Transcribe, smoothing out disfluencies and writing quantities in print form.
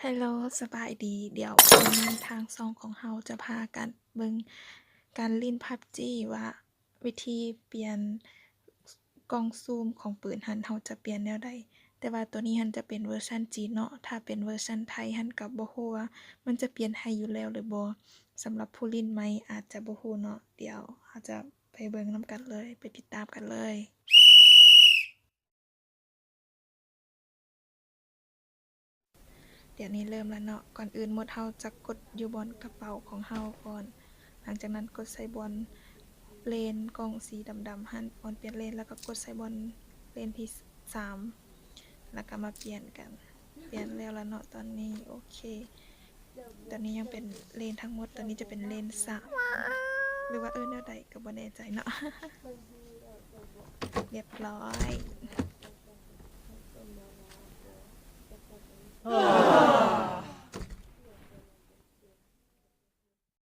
ฮัลโหลสบายดี เดี๋ยววันนี้ทางช่องของเราจะพากันเบิ่งการเล่น PUBG ว่าวิธีเปลี่ยนกล้องซูมของปืนหั้นเราจะเปลี่ยนแนวใดแต่ว่าตัวนี้หั้นจะเป็นเวอร์ชันจีนเนาะถ้าเป็นเวอร์ชันไทยหั้นก็บ่รู้ว่ามันจะเปลี่ยนให้อยู่แล้วหรือบ่สำหรับผู้เล่นใหม่อาจจะบ่รู้เนาะเดี๋ยวเราจะไปเบิ่งนำกันเลยไปติดตามกันเลยเดี๋ยวนี้เริ่มแล้วเนาะก่อนอื่นหมดเราจะกดอยู่บนกระเป๋าของเราก่อนหลังจากนั้นกดใส่บนเลนกล้องสีดำๆหั้นบนเปลี่ยนเลนแล้วก็กดใส่บนเลนที่3แล้วก็มาเปลี่ยนกันเปลี่ยนแล้วเนาะตอนนี้โอเคตอนนี้ยังเป็นเลนทั้งหมดตอนนี้จะเป็นเลน3หรือว่าแนวใดก็บ่แน่ใจเนาะเรียบร้อย